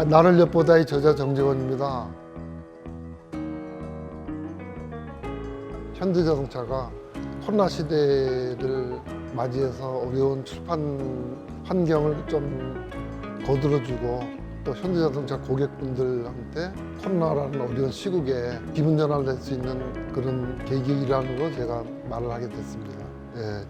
나를 엿보다의 저자 정재원입니다. 현대자동차가 코로나 시대를 맞이해서 어려운 출판 환경을 좀 거들어주고 또 현대자동차 고객분들한테 코로나라는 어려운 시국에 기분 전환을 낼 수 있는 그런 계기라는 걸 제가 말을 하게 됐습니다.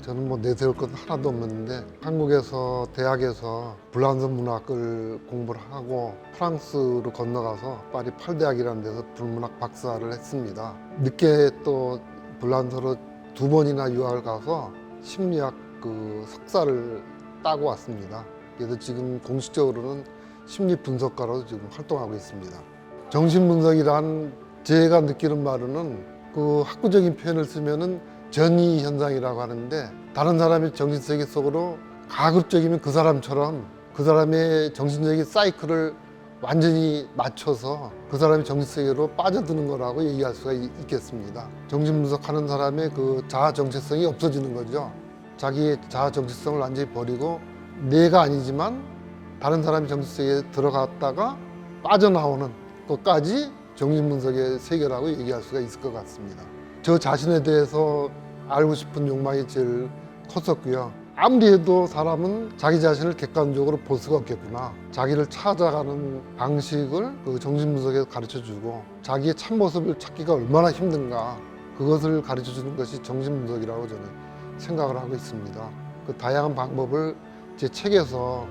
저는 뭐 내세울 것 하나도 없는데 한국에서 대학에서 불란서 문학을 공부를 하고 프랑스로 건너가서 파리 8대학이라는 데서 불문학 박사를 했습니다. 늦게 또 불란서로 2번이나 유학을 가서 심리학 석사를 따고 왔습니다. 그래서 지금 공식적으로는 심리 분석가로 지금 활동하고 있습니다. 정신분석이란 제가 느끼는 바로는 학구적인 표현을 쓰면은 전이 현상이라고 하는데, 다른 사람의 정신세계 속으로 가급적이면 그 사람처럼 그 사람의 정신적인 사이클을 완전히 맞춰서 그 사람의 정신세계로 빠져드는 거라고 얘기할 수가 있겠습니다. 정신분석하는 사람의 자아 정체성이 없어지는 거죠. 자기의 자아 정체성을 완전히 버리고 내가 아니지만 다른 사람의 정신세계에 들어갔다가 빠져나오는 것까지 정신분석의 세계라고 얘기할 수가 있을 것 같습니다. 저 자신에 대해서 알고 싶은 욕망이 제일 컸었고요. 아무리 해도 사람은 자기 자신을 객관적으로 볼 수가 없겠구나. 자기를 찾아가는 방식을 정신분석에서 가르쳐주고 자기의 참모습을 찾기가 얼마나 힘든가, 그것을 가르쳐주는 것이 정신분석이라고 저는 생각을 하고 있습니다. 다양한 방법을 제 책에서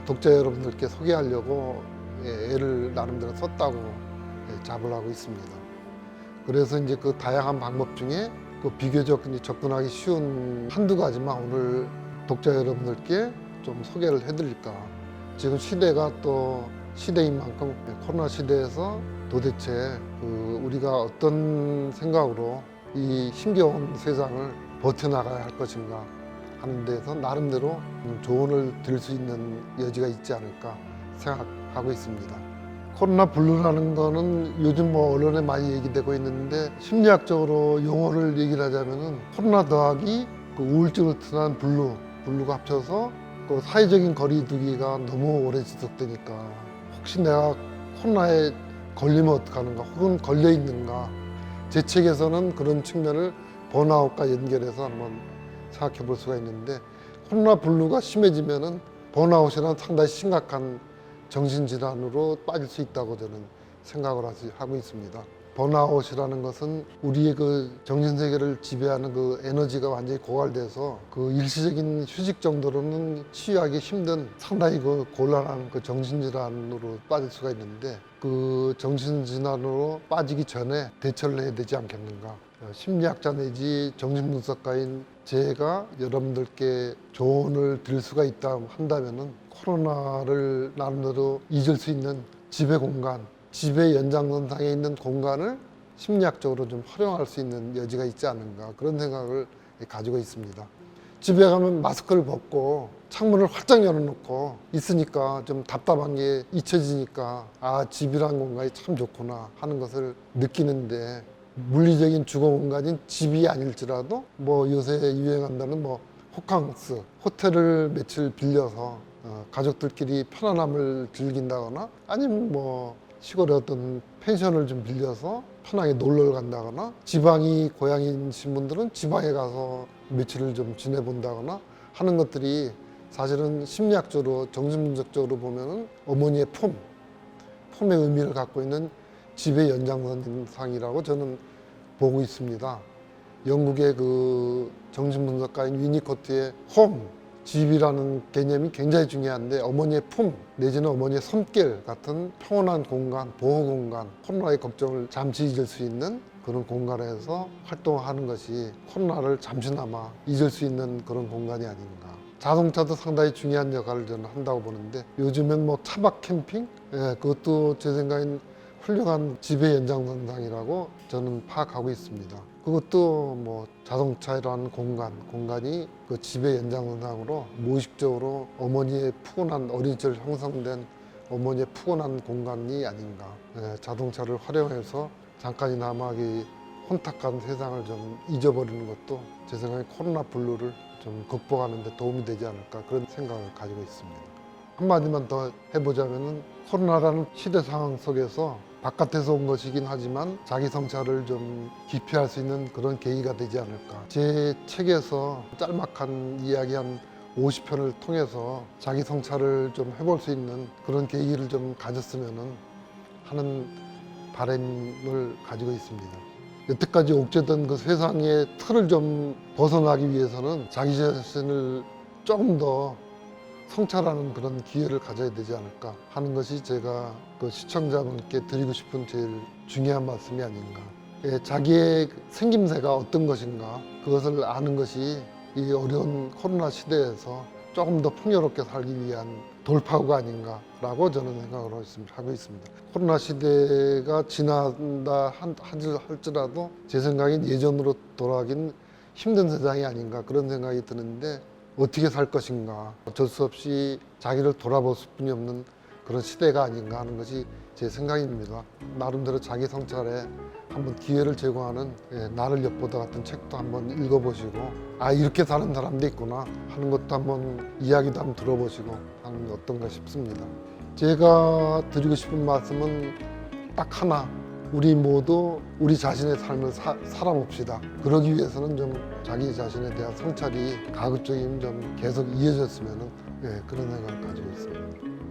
독자 여러분들께 소개하려고 애를 나름대로 썼다고 자부를 하고 있습니다. 그래서 이제 다양한 방법 중에 비교적 접근하기 쉬운 한두 가지만 오늘 독자 여러분들께 좀 소개를 해드릴까. 지금 시대가 또 시대인 만큼 코로나 시대에서 도대체 우리가 어떤 생각으로 이 힘겨운 세상을 버텨나가야 할 것인가 하는 데서 나름대로 조언을 드릴 수 있는 여지가 있지 않을까 생각하고 있습니다. 코로나 블루라는 거는 요즘 언론에 많이 얘기되고 있는데, 심리학적으로 용어를 얘기를 하자면은 코로나 더하기 우울증을 뜻하는 블루가 합쳐서 사회적인 거리두기가 너무 오래 지속되니까 혹시 내가 코로나에 걸리면 어떡하는가, 혹은 걸려 있는가. 제 책에서는 그런 측면을 번아웃과 연결해서 한번 생각해 볼 수가 있는데, 코로나 블루가 심해지면은 번아웃이라는 상당히 심각한 정신질환으로 빠질 수 있다고 저는 생각을 하고 있습니다. 번아웃이라는 것은 우리의 정신세계를 지배하는 에너지가 완전히 고갈돼서 일시적인 휴식 정도로는 치유하기 힘든 상당히 곤란한 정신질환으로 빠질 수가 있는데, 정신질환으로 빠지기 전에 대처를 해야 되지 않겠는가. 심리학자 내지 정신분석가인 제가 여러분들께 조언을 드릴 수가 있다 한다면은, 코로나를 나름대로 잊을 수 있는 집의 공간, 집의 연장선상에 있는 공간을 심리학적으로 좀 활용할 수 있는 여지가 있지 않은가, 그런 생각을 가지고 있습니다. 집에 가면 마스크를 벗고 창문을 활짝 열어놓고 있으니까 좀 답답한 게 잊혀지니까 집이란 공간이 참 좋구나 하는 것을 느끼는데, 물리적인 주거 공간인 집이 아닐지라도 요새 유행한다는 호캉스, 호텔을 며칠 빌려서 가족들끼리 편안함을 즐긴다거나, 아니면 시골에 어떤 펜션을 좀 빌려서 편하게 놀러 간다거나, 지방이 고향이신 분들은 지방에 가서 며칠을 좀 지내본다거나 하는 것들이 사실은 심리학적으로 정신분석적으로 보면은 어머니의 폼의 의미를 갖고 있는 집의 연장선상이라고 저는 보고 있습니다. 영국의 정신분석가인 위니코트의 홈, 집이라는 개념이 굉장히 중요한데, 어머니의 품 내지는 어머니의 손길 같은 평온한 공간, 보호 공간, 코로나의 걱정을 잠시 잊을 수 있는 그런 공간에서 활동하는 것이 코로나를 잠시나마 잊을 수 있는 그런 공간이 아닌가. 자동차도 상당히 중요한 역할을 저는 한다고 보는데, 요즘엔 차박 캠핑? 그것도 제 생각엔 훌륭한 집의 연장선상이라고 저는 파악하고 있습니다. 그것도 자동차라는 공간이 집의 연장선상으로 무의식적으로 어머니의 푸근한, 어린 시절 형성된 어머니의 푸근한 공간이 아닌가. 자동차를 활용해서 잠깐이나마 이 혼탁한 세상을 좀 잊어버리는 것도 제 생각에 코로나 블루를 좀 극복하는 데 도움이 되지 않을까, 그런 생각을 가지고 있습니다. 한마디만 더 해보자면은 코로나라는 시대 상황 속에서 바깥에서 온 것이긴 하지만 자기 성찰을 좀 기피할 수 있는 그런 계기가 되지 않을까. 제 책에서 짤막한 이야기 한 50편을 통해서 자기 성찰을 좀 해볼 수 있는 그런 계기를 좀 가졌으면 하는 바람을 가지고 있습니다. 여태까지 옥죄던 그 세상의 틀을 좀 벗어나기 위해서는 자기 자신을 조금 더 성찰하는 그런 기회를 가져야 되지 않을까 하는 것이 제가 그 시청자분께 드리고 싶은 제일 중요한 말씀이 아닌가. 예, 자기의 생김새가 어떤 것인가 그것을 아는 것이 이 어려운 코로나 시대에서 조금 더 풍요롭게 살기 위한 돌파구가 아닌가라고 저는 생각을 하고 있습니다. 코로나 시대가 지난다 할지라도 제 생각엔 예전으로 돌아가긴 힘든 세상이 아닌가 그런 생각이 드는데 어떻게 살 것인가 어쩔 수 없이 자기를 돌아볼 수뿐이 없는 그런 시대가 아닌가 하는 것이 제 생각입니다. 나름대로 자기 성찰에 한번 기회를 제공하는 나를 엿보다 같은 책도 한번 읽어보시고 아 이렇게 사는 사람도 있구나 하는 것도 한번 이야기도 한번 들어보시고 하는 게 어떤가 싶습니다. 제가 드리고 싶은 말씀은 딱 하나, 우리 모두 우리 자신의 삶을 살아봅시다. 그러기 위해서는 좀 자기 자신에 대한 성찰이 가급적이면 좀 계속 이어졌으면 그런 생각을 가지고 있습니다.